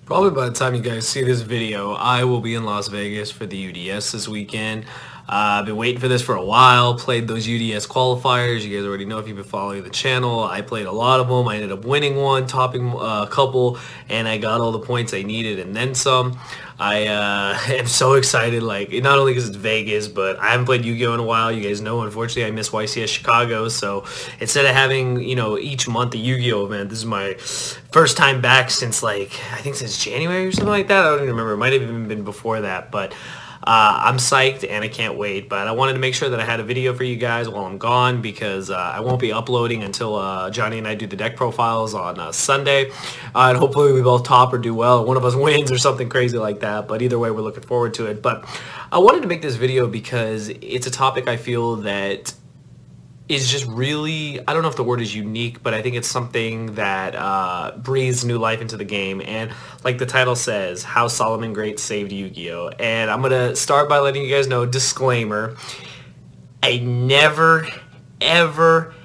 Probably by the time you guys see this video, I will be in Las Vegas for the UDS this weekend. I've been waiting for this for a while, played those UDS qualifiers. You guys already know if you've been following the channel. I played a lot of them. I ended up winning one, topping a couple, and I got all the points I needed and then some. I am so excited, like, not only because it's Vegas, but I haven't played Yu-Gi-Oh! In a while. You guys know, unfortunately, I miss YCS Chicago, so instead of having, each month a Yu-Gi-Oh! Event, this is my first time back since, like, I think since January or something like that. I don't even remember. It might have even been before that, but I'm psyched and I can't wait. But I wanted to make sure that I had a video for you guys while I'm gone because I won't be uploading until Johnny and I do the deck profiles on Sunday. And hopefully we both top or do well. One of us wins or something crazy like that. But either way, we're looking forward to it. But I wanted to make this video because it's a topic I feel that is just really, I don't know if the word is unique, but I think it's something that breathes new life into the game. And like the title says, how Solomon Great saved Yu-Gi-Oh! And I'm going to start by letting you guys know, disclaimer, I never, ever,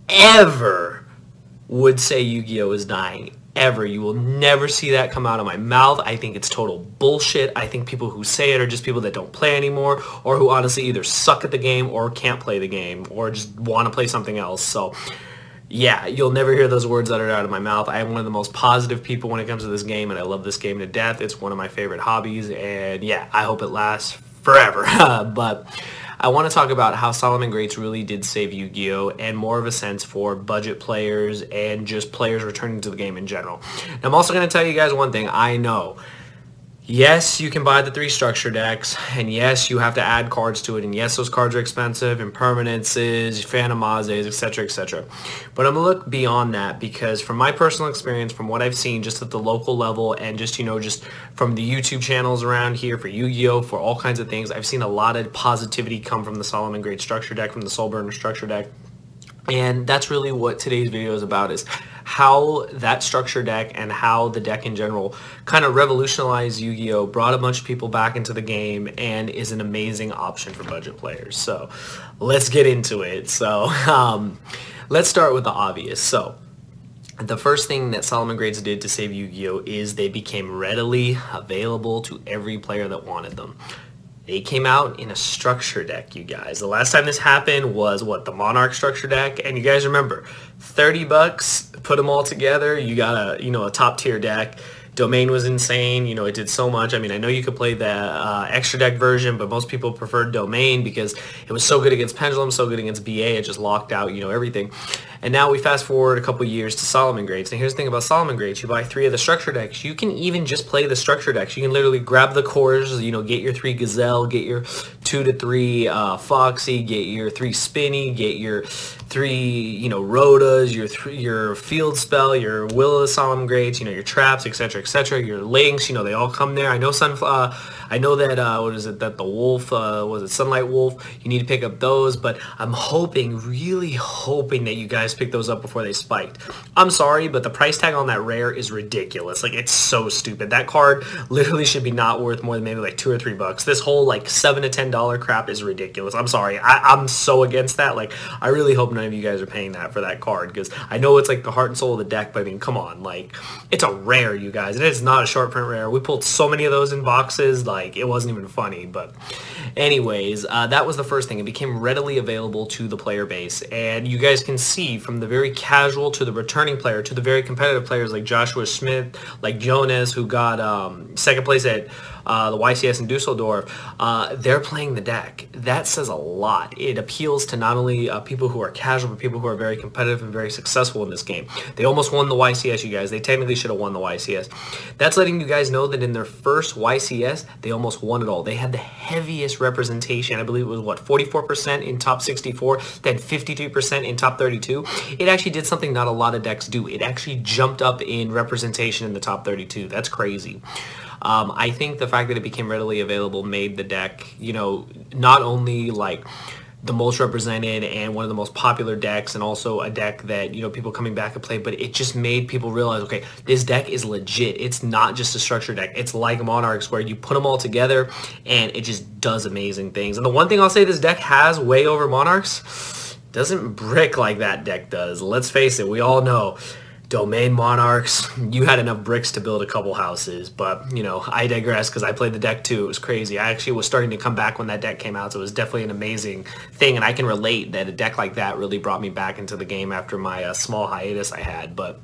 ever would say Yu-Gi-Oh! Is dying. Ever. You will never see that come out of my mouth. I think it's total bullshit. I think people who say it are just people that don't play anymore or who honestly either suck at the game or can't play the game or just want to play something else. So yeah, you'll never hear those words that are out of my mouth. I am one of the most positive people when it comes to this game, and I love this game to death. It's one of my favorite hobbies, and yeah, I hope it lasts forever. But I want to talk about how Solomon Greats really did save Yu-Gi-Oh! And more of a sense for budget players and just players returning to the game in general. Now, I'm also going to tell you guys one thing. I know, yes, you can buy the 3 structure decks, and yes, you have to add cards to it, and yes, those cards are expensive, impermanences, Phantomazes, etc., etc. But I'm going to look beyond that because from my personal experience, from what I've seen just at the local level and just, just from the YouTube channels around here for Yu-Gi-Oh!, for all kinds of things, I've seen a lot of positivity come from the Solomon Great structure deck, from the Soul Burner structure deck. And that's really what today's video is about, is how that structure deck and how the deck in general kind of revolutionized Yu-Gi-Oh!, brought a bunch of people back into the game, and is an amazing option for budget players. So let's get into it. So let's start with the obvious. So the first thing that Solomon Greats did to save Yu-Gi-Oh! Is they became readily available to every player that wanted them. They came out in a structure deck, you guys. The last time this happened was, what, the Monarch structure deck? And you guys remember, 30 bucks, put them all together, you got a top tier deck. Domain was insane, it did so much. I mean, I know you could play the extra deck version, but most people preferred Domain because it was so good against Pendulum, so good against BA, it just locked out, everything. And now we fast forward a couple years to Solomon Greats. And here's the thing about Solomon Greats, you buy 3 of the structure decks, you can even just play the structure decks. You can literally grab the cores, get your 3 Gazelle, get your 2 to 3 Foxy, get your 3 Spinny, get your 3, Rotas, your Field Spell, your Will of the Solomon Greats, your Traps, etc., etc., your Links, they all come there. I know I know that, what is it, that the Wolf, was it Sunlight Wolf, you need to pick up those, but I'm hoping, really hoping that you guys pick those up before they spiked. I'm sorry, but the price tag on that rare is ridiculous. Like, it's so stupid. That card literally should be not worth more than maybe like $2 or $3. This whole like $7 to $10 crap is ridiculous. I'm sorry. I'm so against that. Like, I really hope none of you guys are paying that for that card, because I know it's like the heart and soul of the deck, but I mean, come on, like, it's a rare, you guys. It is not a short print rare. We pulled so many of those in boxes, like, it wasn't even funny. But anyways, that was the first thing. It became readily available to the player base, and you guys can see from the very casual to the returning player to the very competitive players like Joshua Smith, like Jonas, who got second place at the YCS in Dusseldorf, they're playing the deck. That says a lot. It appeals to not only people who are casual, but people who are very competitive and very successful in this game. They almost won the YCS, you guys. They technically should have won the YCS. That's letting you guys know that in their first YCS, they almost won it all. They had the heaviest representation. I believe it was, what, 44% in top 64, then 53% in top 32. It actually did something not a lot of decks do. It actually jumped up in representation in the top 32. That's crazy. I think the fact that it became readily available made the deck, not only like the most represented and one of the most popular decks, and also a deck that, people coming back and play, but it just made people realize, okay, this deck is legit. It's not just a structure deck. It's like Monarchs, where you put them all together and it just does amazing things. And the one thing I'll say this deck has way over Monarchs, doesn't brick like that deck does. Let's face it, we all know Domain Monarchs, you had enough bricks to build a couple houses, but, you know, I digress because I played the deck too. It was crazy. I actually was starting to come back when that deck came out, so it was definitely an amazing thing, and I can relate that a deck like that really brought me back into the game after my small hiatus I had, but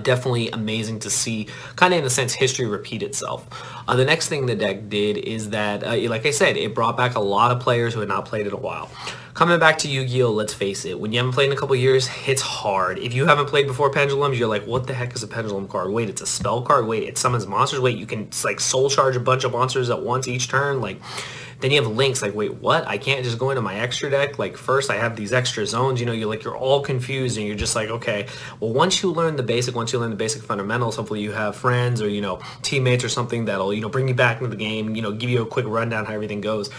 definitely amazing to see, kind of in a sense, history repeat itself. The next thing the deck did is that, like I said, it brought back a lot of players who had not played in a while. Coming back to Yu-Gi-Oh, let's face it, when you haven't played in a couple years, it's hard. If you haven't played before Pendulums, you're like, what the heck is a Pendulum card? Wait, it's a spell card? Wait, it summons monsters? Wait, you can like soul charge a bunch of monsters at once each turn? Like, then you have links like, wait, what? I can't just go into my extra deck? Like, first I have these extra zones, you know, you're all confused and you're just like, okay, well, once you learn the basic fundamentals, hopefully you have friends or, you know, teammates or something that'll, you know, bring you back into the game, you know, give you a quick rundown how everything goes.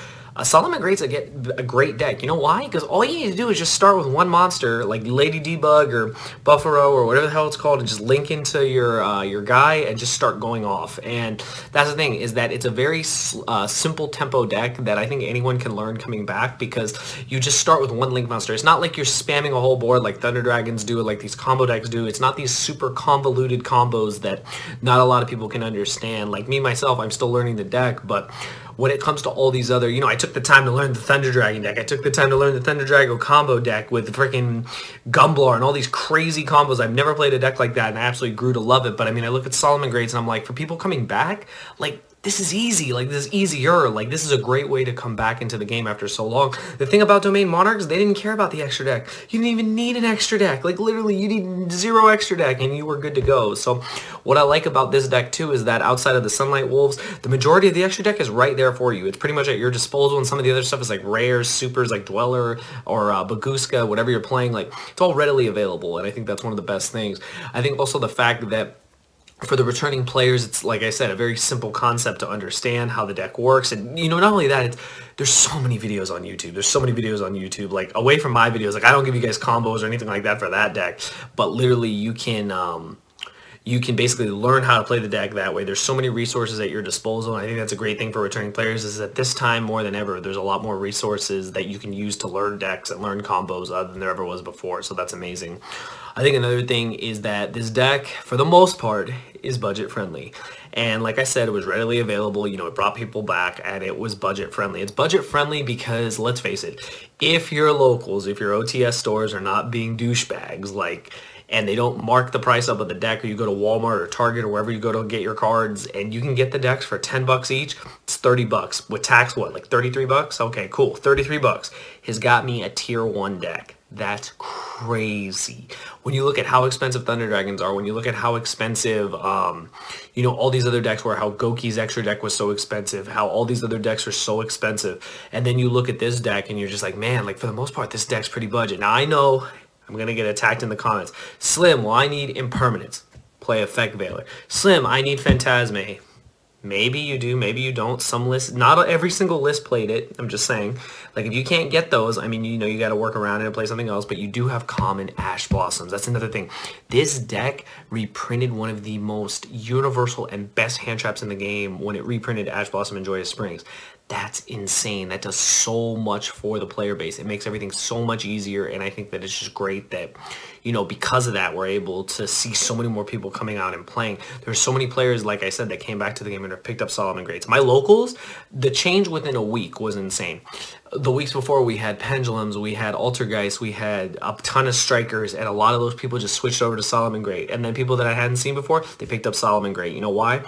Solomon Great's a great deck. You know why? Because all you need to do is just start with one monster, like Lady Debug or Buffaro or whatever the hell it's called, and just link into your guy and just start going off. And that's the thing, is that it's a very simple tempo deck that I think anyone can learn coming back, because you just start with one link monster. It's not like you're spamming a whole board like Thunder Dragons do, or like these combo decks do. It's not these super convoluted combos that not a lot of people can understand. Like me, myself, I'm still learning the deck, but when it comes to all these other, you know, I took the time to learn the Thunder Dragon deck. I took the time to learn the Thunder Dragon combo deck with the freaking Gumblar and all these crazy combos. I've never played a deck like that, and I absolutely grew to love it. But I mean, I look at Solomon Greats and I'm like, for people coming back, like, this is easy. Like, this is easier. Like, this is a great way to come back into the game after so long. The thing about Domain Monarchs, they didn't care about the extra deck. You didn't even need an extra deck. Like, literally, you need 0 extra deck, and you were good to go. So, what I like about this deck, too, is that outside of the Sunlight Wolves, the majority of the extra deck is right there for you. It's pretty much at your disposal, and some of the other stuff is, like, rares, supers, like Dweller, or Baguska, whatever you're playing. Like, it's all readily available, and I think that's one of the best things. I think also the fact that for the returning players, it's, like I said, a very simple concept to understand how the deck works. And, you know, not only that, there's so many videos on YouTube. There's so many videos on YouTube, like, away from my videos. Like, I don't give you guys combos or anything like that for that deck. But literally, you can basically learn how to play the deck that way. There's so many resources at your disposal, and I think that's a great thing for returning players, is that this time more than ever, there's a lot more resources that you can use to learn decks and learn combos than there ever was before, so that's amazing. I think another thing is that this deck, for the most part, is budget friendly. And like I said, it was readily available, you know, it brought people back, and it was budget friendly. It's budget friendly because, let's face it, if your locals, if your OTS stores are not being douchebags, like, and they don't mark the price up of the deck, or you go to Walmart or Target or wherever you go to get your cards, and you can get the decks for 10 bucks each, it's 30 bucks. With tax, what, like 33 bucks? Okay, cool, 33 bucks has got me a tier 1 deck. That's crazy. When you look at how expensive Thunder Dragons are, when you look at how expensive, you know, all these other decks were, how Goki's extra deck was so expensive, how all these other decks are so expensive, and then you look at this deck and you're just like, man, like, for the most part, this deck's pretty budget. Now, I know I'm going to get attacked in the comments. Slim, well, I need Impermanence. Play Effect Veiler. Slim, I need Phantasme. Maybe you do, maybe you don't. Some lists, not every single list played it. I'm just saying. Like, if you can't get those, I mean, you know, you got to work around it and play something else, but you do have common Ash Blossoms. That's another thing. This deck reprinted one of the most universal and best hand traps in the game when it reprinted Ash Blossom and Joyous Springs. That's insane. That does so much for the player base. It makes everything so much easier, and I think that it's just great that, you know, because of that, we're able to see so many more people coming out and playing. There's so many players, like I said, that came back to the game and have picked up Solomon Greats. My locals, the change within a week was insane. The weeks before, we had Pendulums, we had Altergeist, we had a ton of Strikers, and a lot of those people just switched over to Solomon Great. And then people that I hadn't seen before, they picked up Solomon Great. You know why?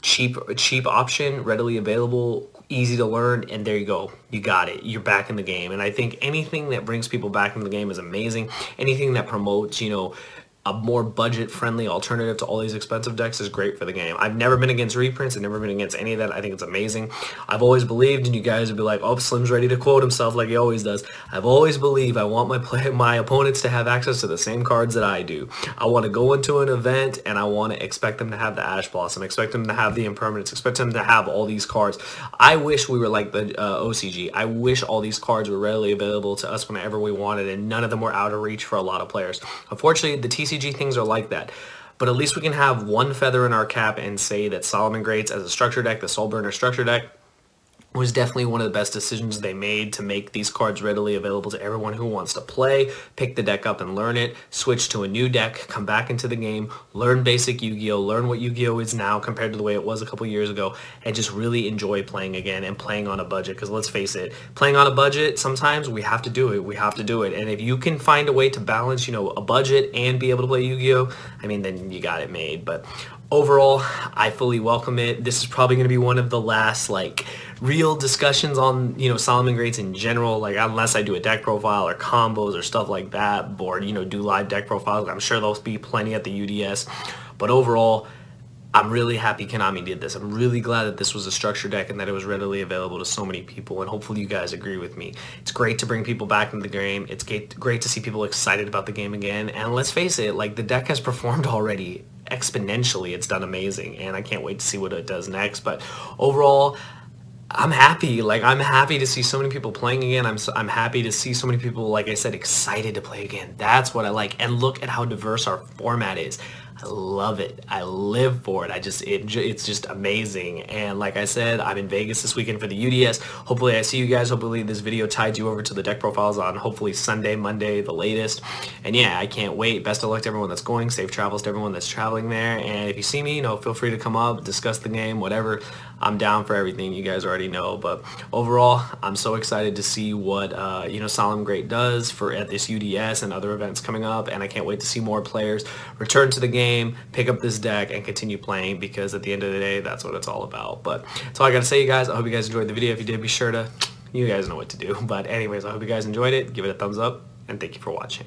Cheap option, readily available, easy to learn, and there you go. You got it. You're back in the game. And I think anything that brings people back in the game is amazing. Anything that promotes, you know, a more budget-friendly alternative to all these expensive decks is great for the game. I've never been against reprints. I've never been against any of that. I think it's amazing. I've always believed, and you guys would be like, oh, Slim's ready to quote himself like he always does. I've always believed I want my opponents to have access to the same cards that I do. I want to go into an event, and I want to expect them to have the Ash Blossom, expect them to have the Impermanence, expect them to have all these cards. I wish we were like the OCG. I wish all these cards were readily available to us whenever we wanted, and none of them were out of reach for a lot of players. Unfortunately, the TCG things are like that, but at least we can have one feather in our cap and say that Solomon Greats as a structure deck, the Soulburner structure deck, was definitely one of the best decisions they made to make these cards readily available to everyone who wants to play, pick the deck up and learn it, switch to a new deck, come back into the game, learn basic Yu-Gi-Oh, learn what Yu-Gi-Oh is now compared to the way it was a couple years ago, and just really enjoy playing again and playing on a budget. Because let's face it, playing on a budget, sometimes we have to do it. We have to do it. And if you can find a way to balance, you know, a budget and be able to play Yu-Gi-Oh, I mean, then you got it made. But overall, I fully welcome it. This is probably going to be one of the last, like, real discussions on, you know, Solomon Greats in general, like, unless I do a deck profile or combos or stuff like that, or, you know, do live deck profiles. I'm sure there'll be plenty at the UDS. But overall, I'm really happy Konami did this. I'm really glad that this was a structure deck and that it was readily available to so many people, and hopefully you guys agree with me. It's great to bring people back into the game. It's great to see people excited about the game again, and let's face it, like, the deck has performed already exponentially. It's done amazing, and I can't wait to see what it does next. But overall, I'm happy. Like, I'm happy to see so many people playing again. I'm happy to see so many people, like I said, excited to play again. That's what I like. And look at how diverse our format is. I love it. I live for it. It's just amazing. And like I said, I'm in Vegas this weekend for the UDS. Hopefully I see you guys. Hopefully this video tied you over to the deck profiles on hopefully Sunday, Monday, the latest. And yeah, I can't wait. Best of luck to everyone that's going. Safe travels to everyone that's traveling there. And if you see me, you know, feel free to come up, discuss the game, whatever. I'm down for everything. You guys already know. But overall, I'm so excited to see what you know, Solomon Great does at this UDS and other events coming up. And I can't wait to see more players return to the game, pick up this deck, and continue playing, because at the end of the day, that's what it's all about. But that's all I gotta say, you guys. I hope you guys enjoyed the video. If you did, be sure to, you guys know what to do. But anyways, I hope you guys enjoyed it. Give it a thumbs up, and thank you for watching.